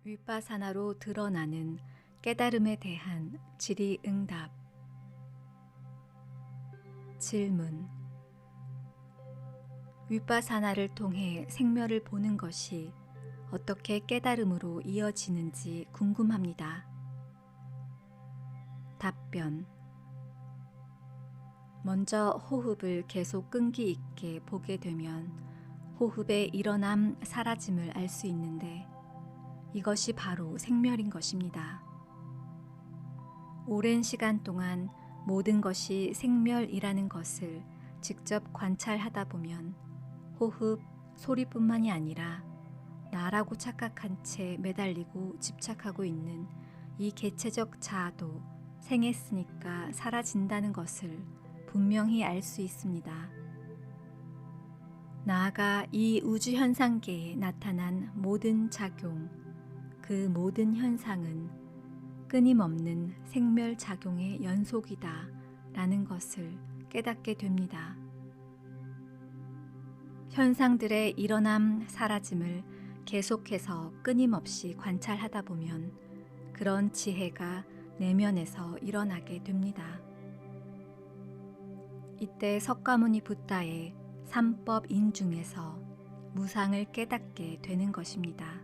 윗바사나로 드러나는 깨달음에 대한 질의응답. 질문. 윗바사나를 통해 생멸을 보는 것이 어떻게 깨달음으로 이어지는지 궁금합니다. 답변. 먼저 호흡을 계속 끈기 있게 보게 되면 호흡의 일어남, 사라짐을 알 수 있는데 이것이 바로 생멸인 것입니다. 오랜 시간 동안 모든 것이 생멸이라는 것을 직접 관찰하다 보면 호흡, 소리뿐만이 아니라 나라고 착각한 채 매달리고 집착하고 있는 이 개체적 자아도 생했으니까 사라진다는 것을 분명히 알 수 있습니다. 나아가 이 우주 현상계에 나타난 모든 작용, 그 모든 현상은 끊임없는 생멸작용의 연속이다 라는 것을 깨닫게 됩니다. 현상들의 일어남, 사라짐을 계속해서 끊임없이 관찰하다 보면 그런 지혜가 내면에서 일어나게 됩니다. 이때 석가모니 붓다의 삼법인 중에서 무상을 깨닫게 되는 것입니다.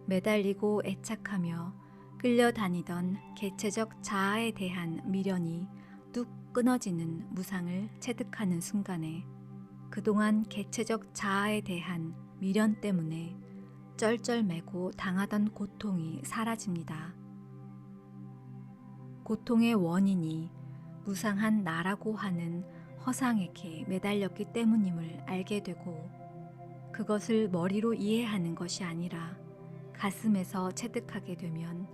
매달리고 애착하며 끌려다니던 개체적 자아에 대한 미련이 뚝 끊어지는 무상을 체득하는 순간에 그동안 개체적 자아에 대한 미련 때문에 쩔쩔매고 당하던 고통이 사라집니다. 고통의 원인이 무상한 나라고 하는 허상에게 매달렸기 때문임을 알게 되고 그것을 머리로 이해하는 것이 아니라 가슴에서 체득하게 되면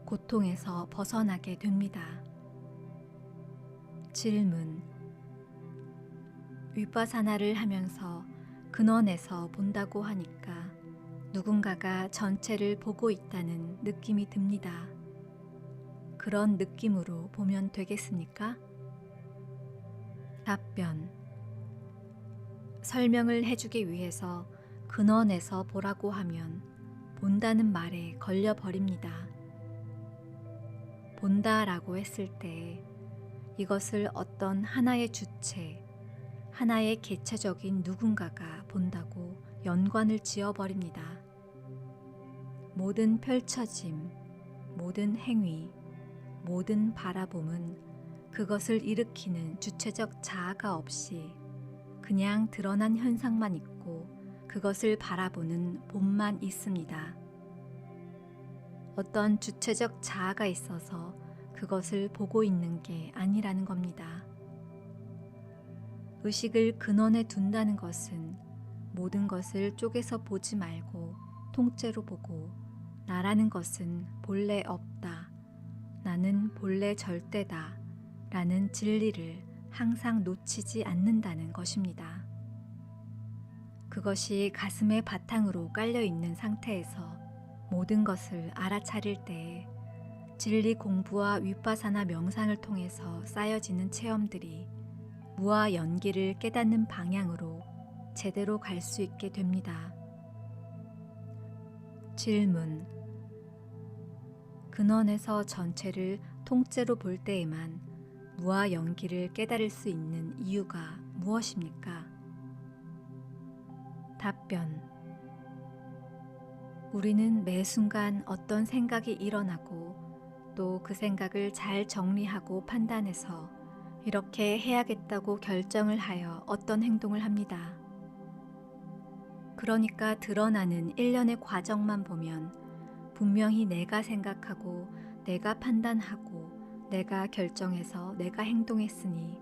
고통에서 벗어나게 됩니다. 질문. 윗바사나를 하면서 근원에서 본다고 하니까 누군가가 전체를 보고 있다는 느낌이 듭니다. 그런 느낌으로 보면 되겠습니까? 답변. 설명을 해주기 위해서 근원에서 보라고 하면 본다는 말에 걸려버립니다. 본다라고 했을 때 이것을 어떤 하나의 주체, 하나의 개체적인 누군가가 본다고 연관을 지어버립니다. 모든 펼쳐짐, 모든 행위, 모든 바라봄은 그것을 일으키는 주체적 자아가 없이 그냥 드러난 현상만 있고 그것을 바라보는 본만 있습니다. 어떤 주체적 자아가 있어서 그것을 보고 있는 게 아니라는 겁니다. 의식을 근원에 둔다는 것은 모든 것을 쪼개서 보지 말고 통째로 보고 나라는 것은 본래 없다, 나는 본래 절대다 라는 진리를 항상 놓치지 않는다는 것입니다. 그것이 가슴의 바탕으로 깔려 있는 상태에서 모든 것을 알아차릴 때에 진리 공부와 윗바사나 명상을 통해서 쌓여지는 체험들이 무와 연기를 깨닫는 방향으로 제대로 갈 수 있게 됩니다. 질문. 근원에서 전체를 통째로 볼 때에만 무와 연기를 깨달을 수 있는 이유가 무엇입니까? 답변. 우리는 매 순간 어떤 생각이 일어나고 또 그 생각을 잘 정리하고 판단해서 이렇게 해야겠다고 결정을 하여 어떤 행동을 합니다. 그러니까 드러나는 일련의 과정만 보면 분명히 내가 생각하고 내가 판단하고 내가 결정해서 내가 행동했으니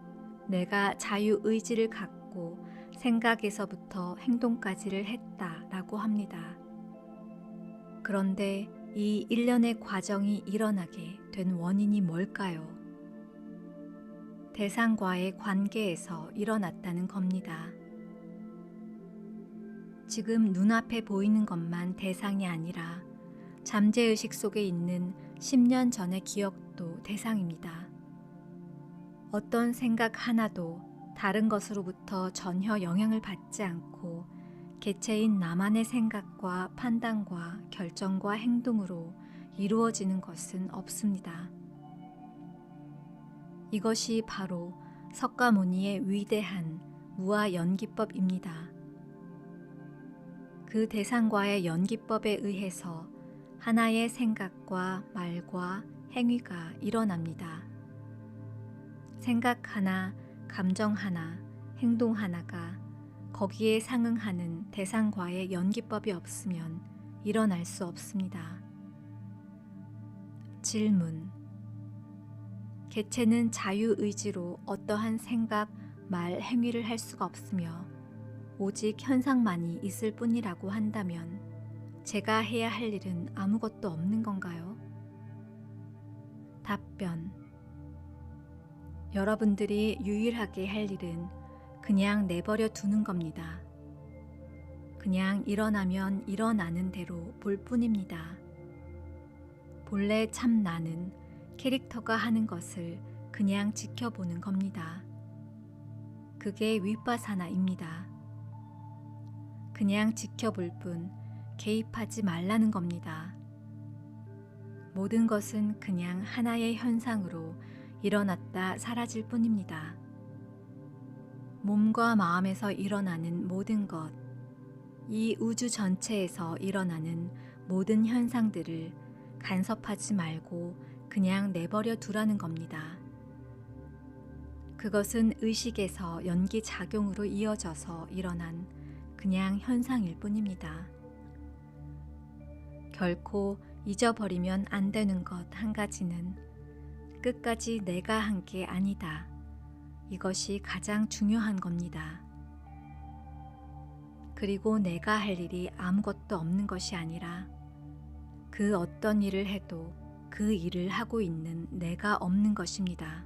내가 자유의지를 갖고 생각에서부터 행동까지를 했다라고 합니다. 그런데 이 일련의 과정이 일어나게 된 원인이 뭘까요? 대상과의 관계에서 일어났다는 겁니다. 지금 눈앞에 보이는 것만 대상이 아니라 잠재의식 속에 있는 10년 전의 기억도 대상입니다. 어떤 생각 하나도 다른 것으로부터 전혀 영향을 받지 않고 개체인 나만의 생각과 판단과 결정과 행동으로 이루어지는 것은 없습니다. 이것이 바로 석가모니의 위대한 무아 연기법입니다. 그 대상과의 연기법에 의해서 하나의 생각과 말과 행위가 일어납니다. 생각 하나, 감정 하나, 행동 하나가 거기에 상응하는 대상과의 연기법이 없으면 일어날 수 없습니다. 질문: 개체는 자유의지로 어떠한 생각, 말, 행위를 할 수가 없으며 오직 현상만이 있을 뿐이라고 한다면 제가 해야 할 일은 아무것도 없는 건가요? 답변: 여러분들이 유일하게 할 일은 그냥 내버려 두는 겁니다. 그냥 일어나면 일어나는 대로 볼 뿐입니다. 본래 참 나는 캐릭터가 하는 것을 그냥 지켜보는 겁니다. 그게 위파사나입니다. 그냥 지켜볼 뿐 개입하지 말라는 겁니다. 모든 것은 그냥 하나의 현상으로 일어났다 사라질 뿐입니다. 몸과 마음에서 일어나는 모든 것, 이 우주 전체에서 일어나는 모든 현상들을 간섭하지 말고 그냥 내버려 두라는 겁니다. 그것은 의식에서 연기작용으로 이어져서 일어난 그냥 현상일 뿐입니다. 결코 잊어버리면 안 되는 것 한 가지는 끝까지 내가 한 게 아니다. 이것이 가장 중요한 겁니다. 그리고 내가 할 일이 아무것도 없는 것이 아니라 그 어떤 일을 해도 그 일을 하고 있는 내가 없는 것입니다.